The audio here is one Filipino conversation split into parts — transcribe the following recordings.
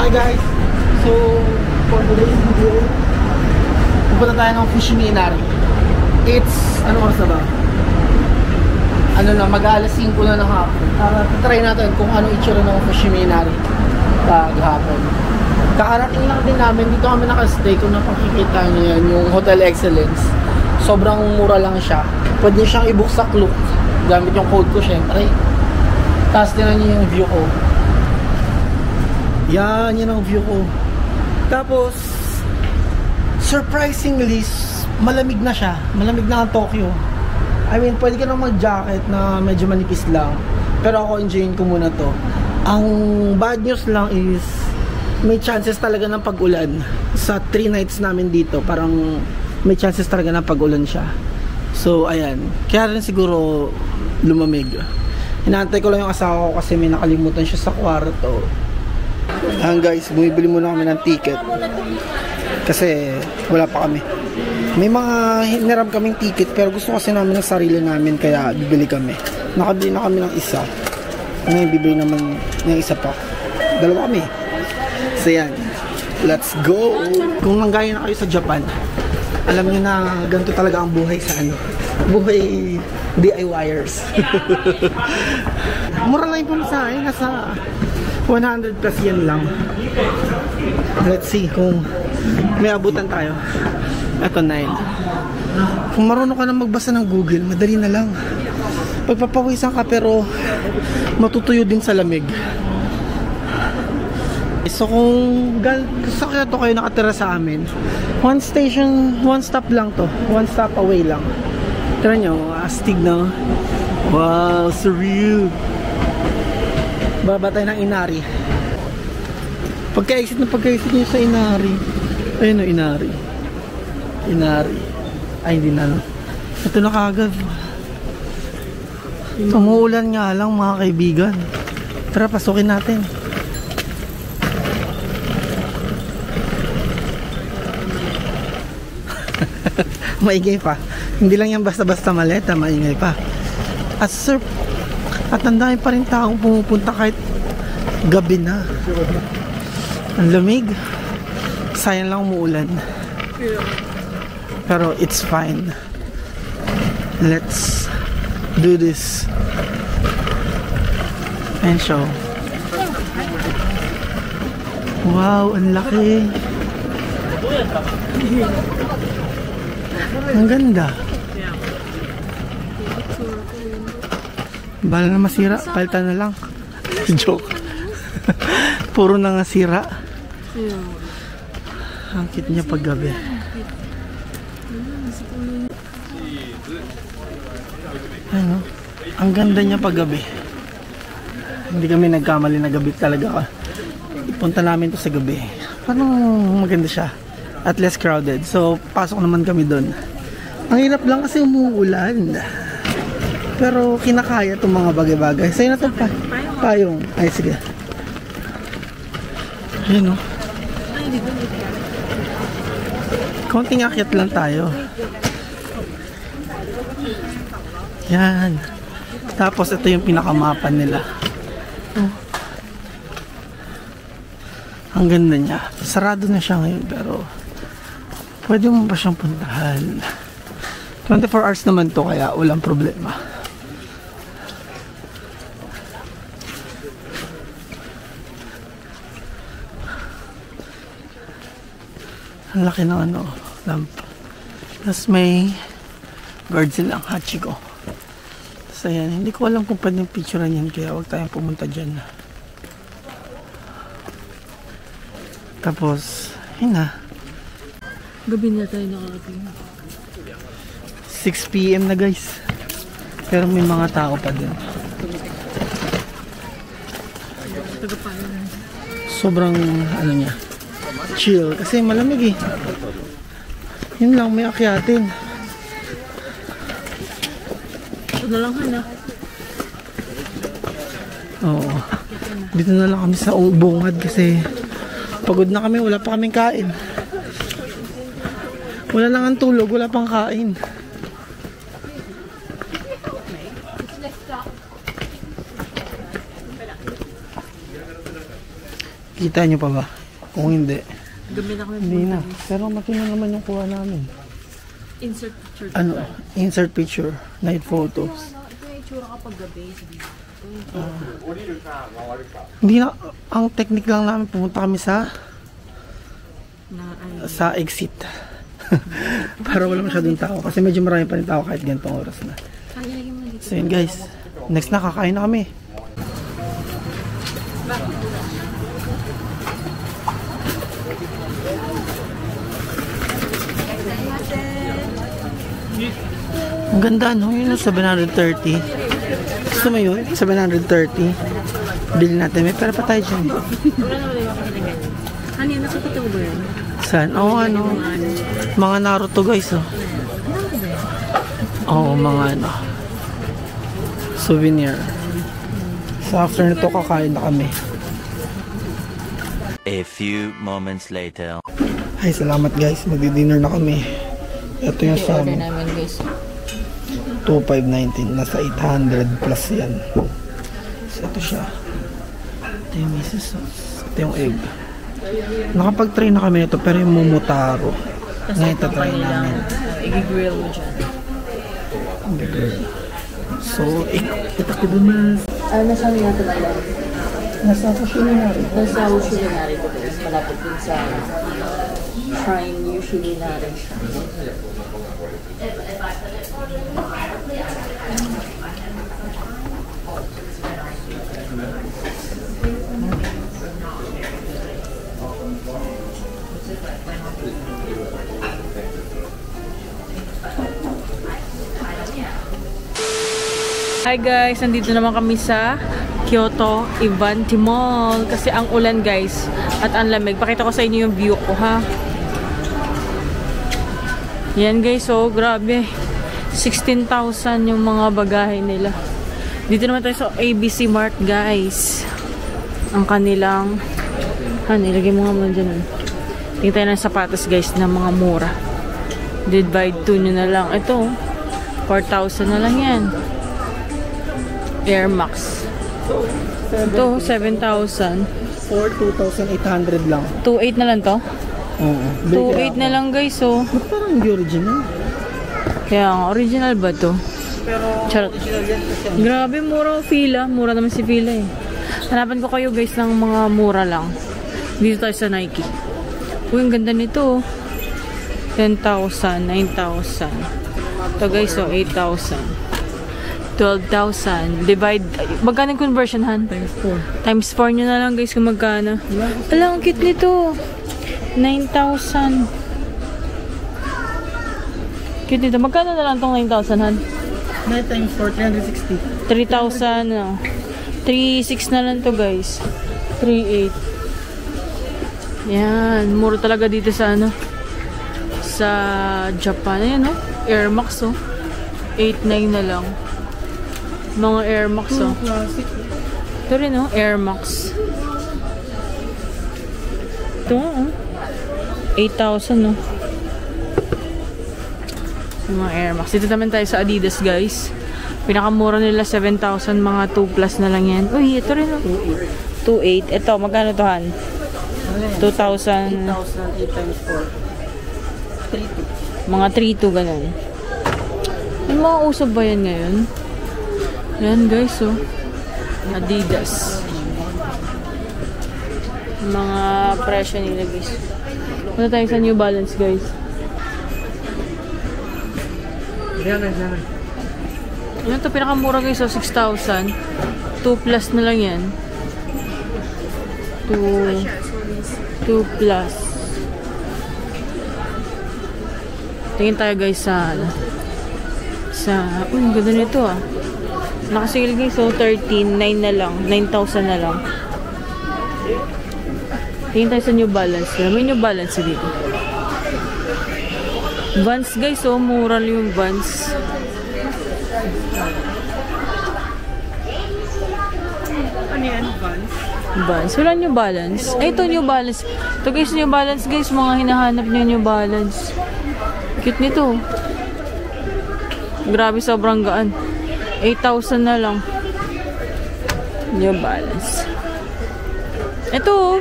Hi guys! So, for today's video, pupunta tayo ng Fushimi Inari. It's, ano oras na ba? Ano na, mag-alas 5 na ng hapon. Try natin kung ano itsura ng Fushimi Inari paghapon. Kakarating lang din namin, dito kami nakastay. Kung napakikita nyo yan, yung Hotel Excellence. Sobrang mura lang siya. Pwede siyang i-book sa Klook. Gamit yung code ko syempre. Tapos tinan nyo yung view ko. Yan ang view ko. Tapos surprisingly malamig na siya. Malamig na ang Tokyo. I mean, pwede ka nang mag-jacket na medyo manipis lang. Pero ako enjoyin ko muna to. Ang bad news lang is may chances talaga ng pag-ulan. Sa 3 nights namin dito, parang may chances talaga ng pag-ulan siya. So ayan, kaya rin siguro lumamig. Inaantay ko lang yung asawa ko kasi may nakalimutan siya sa kwarto. Ayan guys, bumibili muna kami ng ticket kasi wala pa kami. May mga hiniram kaming ticket pero gusto kasi namin ng sarili namin kaya bibili kami. Nakabili na kami ng isa. Ngayon bibili naman ng isa pa. Dalawa kami. So yan, let's go! Kung nanggaya na kayo sa Japan, alam niyo na ganito talaga ang buhay sa buhay DIYers. Mura lang yung pumasahe, nasa 100 plus yan lang. Let's see kung may abutan tayo. Ito 9. Kung marunong ka na magbasa ng Google, madali na lang. Pagpapawisan ka pero matutuyo din sa lamig. So kung gusto kayo nakatira sa amin, one stop lang to. One stop away lang. Tira nyo, astig na. Wow, surreal. Baba tayo ng Inari. Pagka-exit nyo sa Inari. Ayun o, Inari. Ay, hindi na. Ito na kagad. Umuulan nga lang mga kaibigan. Tara, pasukin natin. Maingay pa. Hindi lang yan basta-basta maleta, maingay pa. At ang dami pa rin taong pumupunta kahit gabi na. Ang lamig. Sayang lang umuulan. Pero it's fine. Let's do this. And show. Wow, ang laki. Ang ganda. Bala na masira, palitan na lang. Joke. Puro na nga sira. Ang cute niya pag gabi. Ano? Ang ganda niya pag gabi. Hindi kami nagkamali na gabi talaga. Punta namin to sa gabi. Paano maganda siya? At less crowded. So, pasok naman kami doon. Ang hirap lang kasi umuulan. Pero kinakaya itong mga bagay-bagay. Sa'yo na ito pa. Payong. Ay, sige. Ayan o. Konting akyat lang tayo. Yan. Tapos ito yung pinakamapan nila. Oh. Ang ganda niya. Sarado na siya ngayon pero pwede mo pa siyang puntahan. 24 hours naman to kaya walang problema. Ang laki ng lamp. Tapos may guard silang Hachiko. Tapos ayan, hindi ko alam kung pwedeng picturean yan kaya huwag tayong pumunta dyan. Tapos, yun na. Gabi na tayo nakarating. 6 PM na guys. Pero may mga tao pa din. Sobrang ano niya, chill. Kasi malamig eh. Yun lang, may akyatin. Ito na lang na. Oo. Dito na lang kami sa bungad kasi pagod na kami, wala pa kaming kain. Wala lang ang tulog, wala pang kain. Kita nyo pa ba? Kung hindi, Gabi na kami hindi na. pumunta. Pero matino naman yung kuha namin. Insert picture. Ano? Insert picture. Night photos. Ito yung itsura kapag gabi. Hindi na. Ang technique lang namin, pumunta kami sa exit. Para wala masyadong tao. Kasi medyo marami pa rin tao kahit ganitong oras na. So yun guys. Next na, kakain na kami. Ang ganda, no? Yun yung 730. Gusto mo yun? 730. Bili natin. May pera pa tayo dyan. Ano yun? Nakapito ko ba yun? Saan? Oo, ano? Mga Naruto guys, oh. Oo, mga ano. Souvenir. So after nito, kakain na kami. A few moments later. Ay, salamat guys. Magdi-dinner na kami. Ito yung sa Order namin guys. 2,519. Nasa 800 plus yan. So ito siya. Ito yung miso sauce. Ito yung egg. Nakapag-try na kami nito pero yung momotaro. Ngayon ito-try namin. I-grill mo dyan. So, itakidumas. Nasa amin natin alam. Nasa Ushininari. Nasa Ushininari ko guys. Malapit din sa Shrine Ushininari. Hi guys, nandito naman kami sa Kyoto Ivanti Mall kasi ang ulan guys at ang lamig. Pakita ko sa inyo yung view ko ha. Yan guys, oh grabe. 16,000 yung mga bagahe nila. Dito naman tayo sa ABC Mart guys. Ang kanilang ilagay mo nga muna dyan. Tingnan tayo ng sapatos guys na mga mura. Divide 2 nyo na lang. Ito 4,000 na lang yan. Air Max. Ito, 7,000. For 2,800 lang. 2,800 na lang to? Oo. 2,800 na lang guys, oh. Ba't parang hindi original? Kaya nga, original ba to? Pero Charot. original yan kasi. Grabe, mura Fila. Mura naman si Fila eh. Hanapan ko kayo guys ng mga mura lang. Dito tayo sa Nike. Uy, ang ganda nito. 10,000, 9,000. Ito guys, oh, 8,000. 12,000. Divide. Magkano yung conversion, Han? Times 4. Times 4 nyo na lang guys kung magkano. Wala, ang cute nito. 9,000. Cute nito. Magkano na lang itong 9,000, Han? 9 times 4, 360. 3,000, no? 3,600 na lang to guys. 3,800. Yan. Mura talaga dito sa ano? Sa Japan. Ayan, no? Air Max, oh. 8,900 na lang. Mga Air Max, oh. Classic. Ito rin, oh. Air Max. Ito, oh. 8,000, no? Mga Air Max. Dito naman tayo sa Adidas, guys. Pinakamura nila 7,000. Mga 2 plus na lang yan. Uy, ito rin, oh. 2,800. Ito, magkano to, Han? 2,000. 8,000, 8 times 4. 3,200. Mga 3,200, ganun. Yung mga uso ba yan ngayon? Yan guys, oh. Adidas. Mga presyo nila guys. Punta tayo sa New Balance guys. Yan. Yan to, pinakamura guys, oh. 6,000. 2 plus na lang yan. 2 plus. Tingin tayo guys sa ang ganda nito, ah. Nakasale guys, so 13,900 na lang. 9,000 na lang. Tingin tayo sa New Balance. May New Balance dito. Vans guys, so mura yung Vans. Ano yan? Vans? Vans. Wala New Balance. Ay, ito New Balance. Ito guys, New Balance guys. Mga hinahanap niyo New Balance. Cute nito. Grabe, sobrang gaan. 8,000 na lang. New Balance. Ito,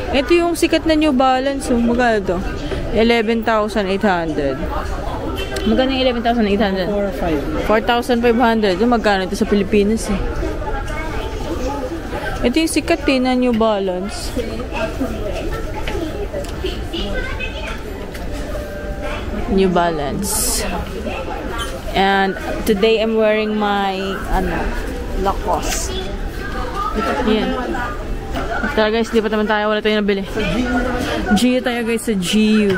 Ito yung sikat na New Balance. Oh. Magkano to? 11,800. Magkano yung 11,800? 4,500. Magkano ito sa Pilipinas eh. Ito yung sikat eh na New Balance. New Balance. And today I'm wearing my Lacoste. Yan. Tara guys, di pa naman tayo. Wala tayong nabili. GU tayo guys sa GU.